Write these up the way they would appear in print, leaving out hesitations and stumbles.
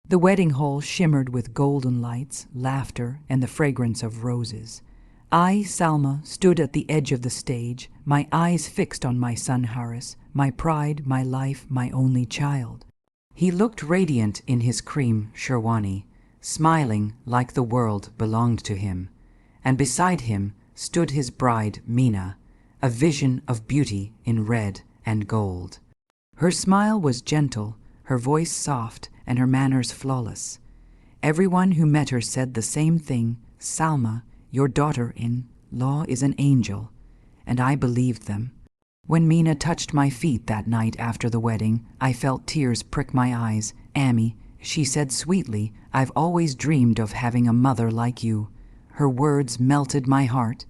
The wedding hall shimmered with golden lights, laughter, and the fragrance of roses. I, Salma, stood at the edge of the stage, my eyes fixed on my son Haris, my pride, my life, my only child. He looked radiant in his cream sherwani, smiling like the world belonged to him, and beside him stood his bride Mina, a vision of beauty in red and gold. Her smile was gentle, her voice soft, and her manners flawless. Everyone who met her said the same thing: "Salma, your daughter-in-law is an angel," and I believed them. When Mina touched my feet that night after the wedding, I felt tears prick my eyes. "Ammi," she said sweetly, "I've always dreamed of having a mother like you." Her words melted my heart.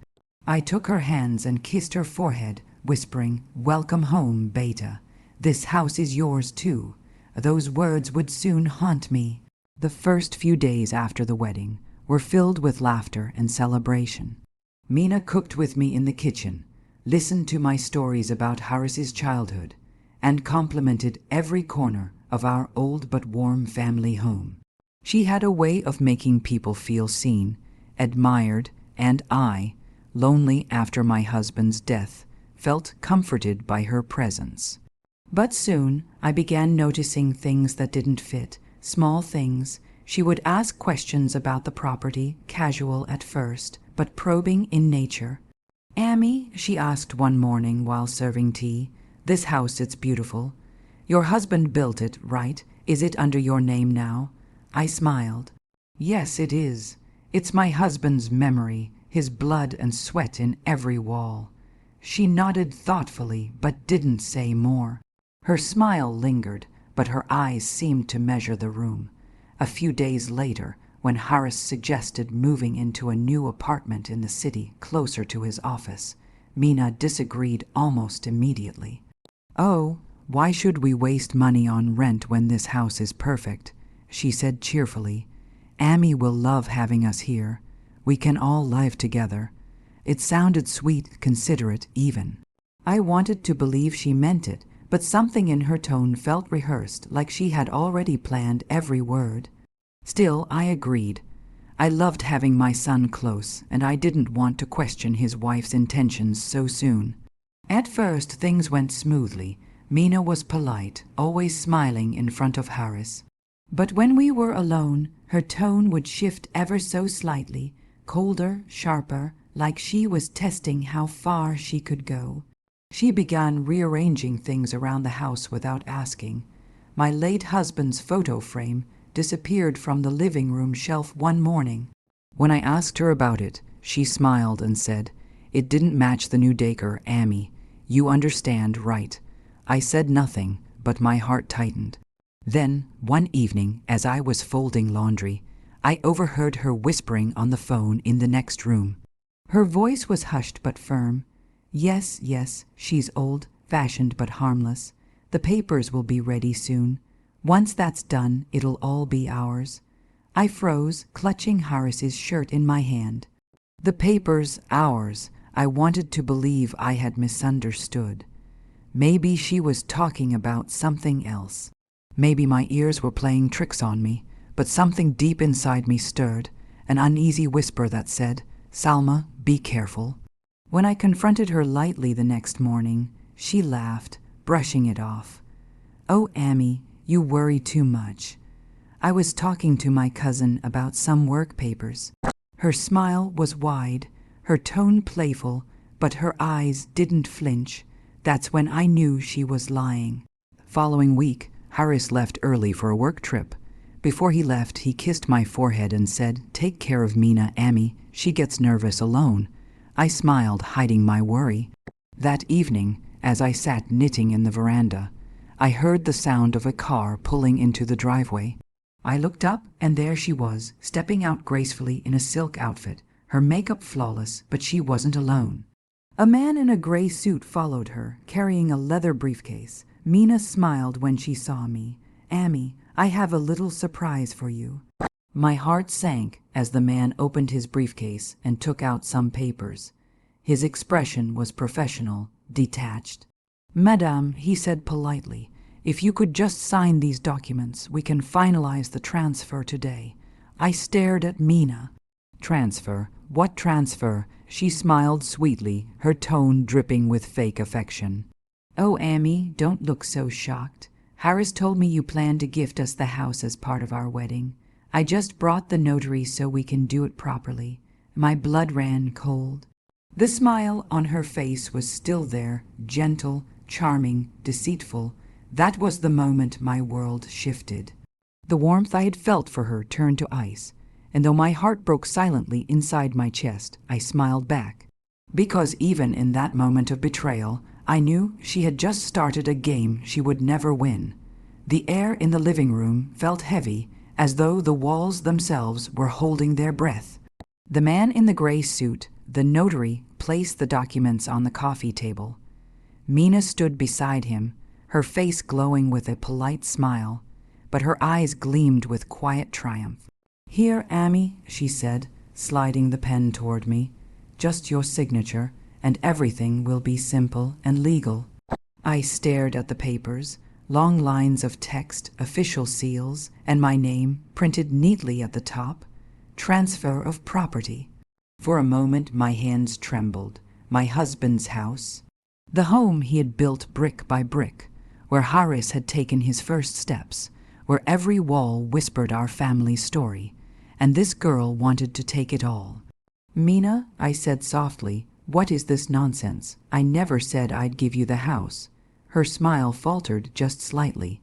I took her hands and kissed her forehead, whispering, "Welcome home, Beta. This house is yours too." Those words would soon haunt me. The first few days after the wedding were filled with laughter and celebration. Mina cooked with me in the kitchen, listened to my stories about Haris's childhood, and complimented every corner of our old but warm family home. She had a way of making people feel seen, admired, and I, lonely after my husband's death, felt comforted by her presence. But soon I began noticing things that didn't fit, small things. She would ask questions about the property, casual at first, but probing in nature. "Ammi," she asked one morning while serving tea, "this house, it's beautiful. Your husband built it, right? Is it under your name now?" I smiled. "Yes, it is. It's my husband's memory, his blood and sweat in every wall." She nodded thoughtfully, but didn't say more. Her smile lingered, but her eyes seemed to measure the room. A few days later, when Haris suggested moving into a new apartment in the city closer to his office, Mina disagreed almost immediately. "Oh, why should we waste money on rent when this house is perfect?" she said cheerfully. "Ammi will love having us here. We can all live together." It sounded sweet, considerate even. I wanted to believe she meant it, but something in her tone felt rehearsed, like she had already planned every word. Still, I agreed. I loved having my son close, and I didn't want to question his wife's intentions so soon. At first, things went smoothly. Mina was polite, always smiling in front of Haris. But when we were alone, her tone would shift ever so slightly, colder, sharper, like she was testing how far she could go. She began rearranging things around the house without asking. My late husband's photo frame disappeared from the living room shelf one morning. When I asked her about it, she smiled and said, "It didn't match the new decor, Ammi. You understand, right?" I said nothing, but my heart tightened. Then, one evening, as I was folding laundry, I overheard her whispering on the phone in the next room. Her voice was hushed but firm. "Yes, yes, she's old-fashioned but harmless. The papers will be ready soon. Once that's done, it'll all be ours." I froze, clutching Haris's shirt in my hand. The papers, ours. I wanted to believe I had misunderstood. Maybe she was talking about something else. Maybe my ears were playing tricks on me, but something deep inside me stirred, an uneasy whisper that said, "Salma, be careful." When I confronted her lightly the next morning, she laughed, brushing it off. "Oh, Ammi, you worry too much. I was talking to my cousin about some work papers." Her smile was wide, her tone playful, but her eyes didn't flinch. That's when I knew she was lying. The following week, Haris left early for a work trip. Before he left, he kissed my forehead and said, "Take care of Mina, Ammi. She gets nervous alone." I smiled, hiding my worry. That evening, as I sat knitting in the veranda, I heard the sound of a car pulling into the driveway. I looked up, and there she was, stepping out gracefully in a silk outfit, her makeup flawless, but she wasn't alone. A man in a gray suit followed her, carrying a leather briefcase. Mina smiled when she saw me. "Ammi, I have a little surprise for you." My heart sank as the man opened his briefcase and took out some papers. His expression was professional, detached. "Madame," he said politely, If you could just sign these documents, we can finalize the transfer today. I stared at Mina. Transfer? What transfer? She smiled sweetly, her tone dripping with fake affection. Oh, Amy, don't look so shocked. Harris told me you planned to gift us the house as part of our wedding. I just brought the notary so we can do it properly. My blood ran cold. The smile on her face was still there, gentle, charming, deceitful. That was the moment my world shifted. The warmth I had felt for her turned to ice, and though my heart broke silently inside my chest, I smiled back. Because even in that moment of betrayal, I knew she had just started a game she would never win. The air in the living room felt heavy, as though the walls themselves were holding their breath. The man in the gray suit, the notary, placed the documents on the coffee table. Mina stood beside him, her face glowing with a polite smile, but her eyes gleamed with quiet triumph. Here, Amy, she said, sliding the pen toward me. Just your signature, and everything will be simple and legal. I stared at the papers, long lines of text, official seals, and my name printed neatly at the top. Transfer of property. For a moment my hands trembled. My husband's house. The home he had built brick by brick, where Harris had taken his first steps, where every wall whispered our family story, and this girl wanted to take it all. Mina, I said softly, what is this nonsense? I never said I'd give you the house. Her smile faltered just slightly.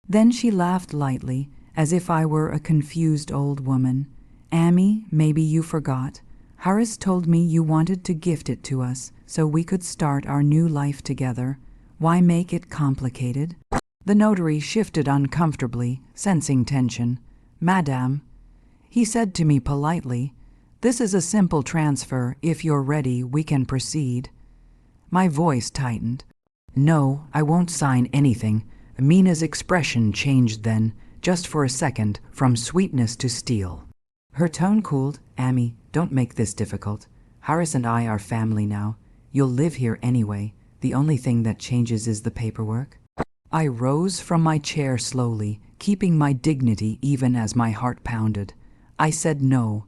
Then she laughed lightly, as if I were a confused old woman. Amy, maybe you forgot. Harris told me you wanted to gift it to us so we could start our new life together. Why make it complicated? The notary shifted uncomfortably, sensing tension. Madame, he said to me politely, this is a simple transfer. If you're ready, we can proceed. My voice tightened. No, I won't sign anything. Mina's expression changed then, just for a second, from sweetness to steel. Her tone cooled. Amy, don't make this difficult. Harris and I are family now. You'll live here anyway. The only thing that changes is the paperwork. I rose from my chair slowly, keeping my dignity even as my heart pounded. I said no.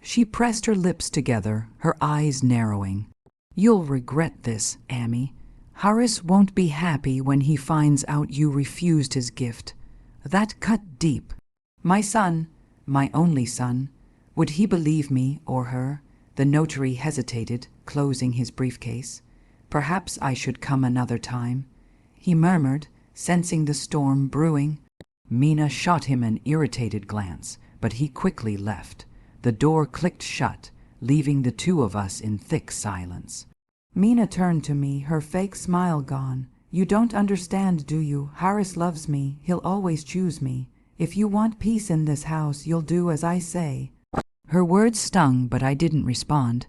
She pressed her lips together, her eyes narrowing. You'll regret this, Amy. Harris won't be happy when he finds out you refused his gift. That cut deep. My son, my only son, would he believe me or her? The notary hesitated, closing his briefcase. Perhaps I should come another time. He murmured, sensing the storm brewing. Mina shot him an irritated glance, but he quickly left. The door clicked shut, leaving the two of us in thick silence. Mina turned to me, her fake smile gone. You don't understand, do you? Harris loves me. He'll always choose me. If you want peace in this house, you'll do as I say. Her words stung, but I didn't respond.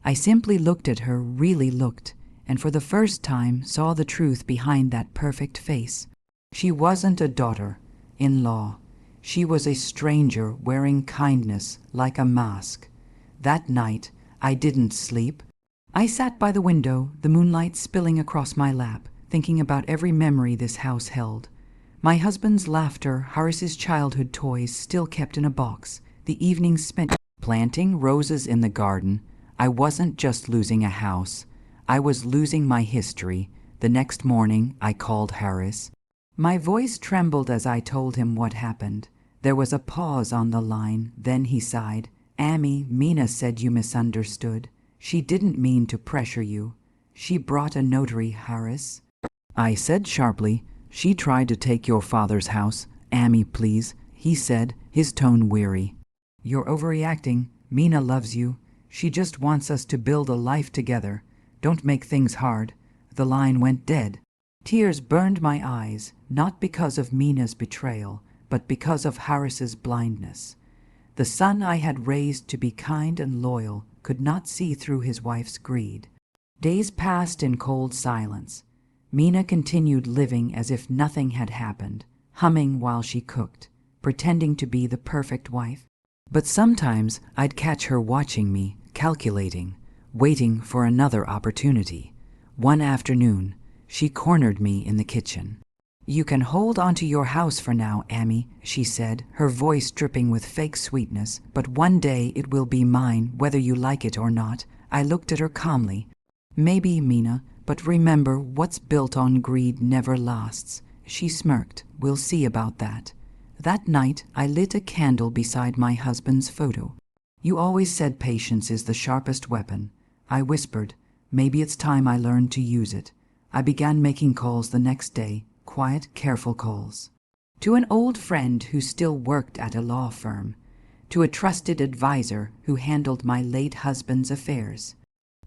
I simply looked at her, really looked, and for the first time saw the truth behind that perfect face. She wasn't a daughter-in-law. She was a stranger wearing kindness like a mask. That night, I didn't sleep. I sat by the window, the moonlight spilling across my lap, thinking about every memory this house held. My husband's laughter, Harris's childhood toys still kept in a box, the evenings spent planting roses in the garden. I wasn't just losing a house. I was losing my history. The next morning, I called Harris. My voice trembled as I told him what happened. There was a pause on the line, then he sighed. Amy, Mina said you misunderstood. She didn't mean to pressure you. She brought a notary, Harris. I said sharply, she tried to take your father's house. Amy, please, he said, his tone weary. You're overreacting. Mina loves you. She just wants us to build a life together. Don't make things hard. The line went dead. Tears burned my eyes, not because of Mina's betrayal, but because of Harris's blindness. The son I had raised to be kind and loyal could not see through his wife's greed. Days passed in cold silence. Mina continued living as if nothing had happened, humming while she cooked, pretending to be the perfect wife. But sometimes I'd catch her watching me, calculating, waiting for another opportunity. One afternoon, she cornered me in the kitchen. "You can hold on to your house for now, Amy," she said, her voice dripping with fake sweetness, "but one day it will be mine, whether you like it or not." I looked at her calmly. "Maybe, Mina, but remember, what's built on greed never lasts." She smirked. "We'll see about that." That night, I lit a candle beside my husband's photo. "You always said patience is the sharpest weapon." I whispered, "Maybe it's time I learned to use it." I began making calls the next day, quiet, careful calls. To an old friend who still worked at a law firm. To a trusted advisor who handled my late husband's affairs.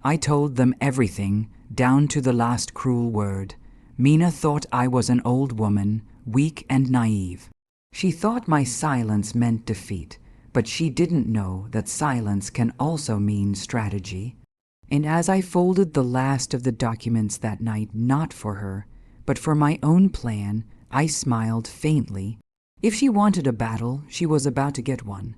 I told them everything, down to the last cruel word. Mina thought I was an old woman, weak and naive. She thought my silence meant defeat, but she didn't know that silence can also mean strategy. And as I folded the last of the documents that night, not for her, but for my own plan, I smiled faintly. If she wanted a battle, she was about to get one.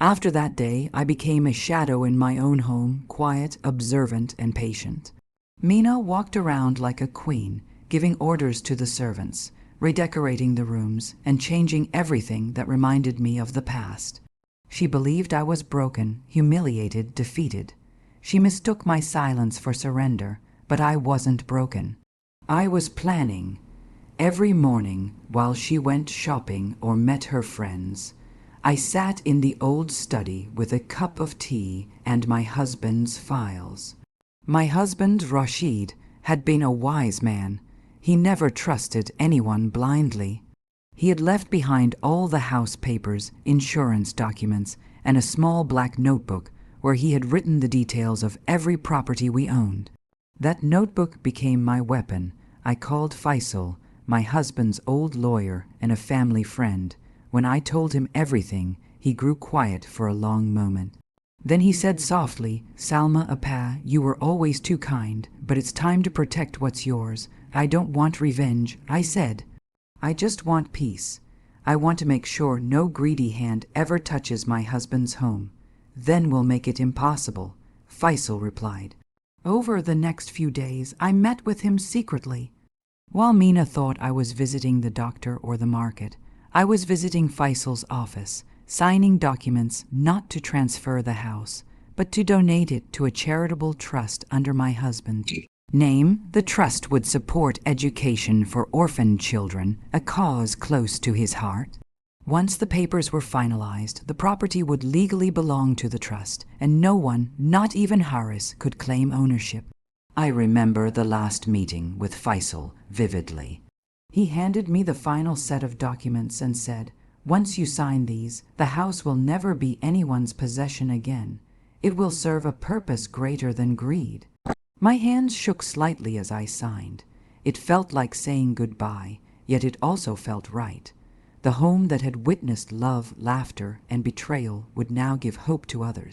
After that day, I became a shadow in my own home, quiet, observant, and patient. Mina walked around like a queen, giving orders to the servants, redecorating the rooms, and changing everything that reminded me of the past. She believed I was broken, humiliated, defeated. She mistook my silence for surrender, but I wasn't broken. I was planning. Every morning, while she went shopping or met her friends, I sat in the old study with a cup of tea and my husband's files. My husband, Rashid, had been a wise man. He never trusted anyone blindly. He had left behind all the house papers, insurance documents, and a small black notebook where he had written the details of every property we owned. That notebook became my weapon. I called Faisal, my husband's old lawyer and a family friend. When I told him everything, he grew quiet for a long moment. Then he said softly, "Salma Apa, you were always too kind, but it's time to protect what's yours. I don't want revenge," I said. "I just want peace. I want to make sure no greedy hand ever touches my husband's home. Then we'll make it impossible," Faisal replied. Over the next few days, I met with him secretly. While Mina thought I was visiting the doctor or the market, I was visiting Faisal's office, signing documents not to transfer the house, but to donate it to a charitable trust under my husband's name. The trust would support education for orphaned children, a cause close to his heart. Once the papers were finalized, the property would legally belong to the trust, and no one, not even Harris, could claim ownership. I remember the last meeting with Faisal vividly. He handed me the final set of documents and said, "Once you sign these, the house will never be anyone's possession again. It will serve a purpose greater than greed." My hands shook slightly as I signed. It felt like saying goodbye, yet it also felt right. The home that had witnessed love, laughter, and betrayal would now give hope to others.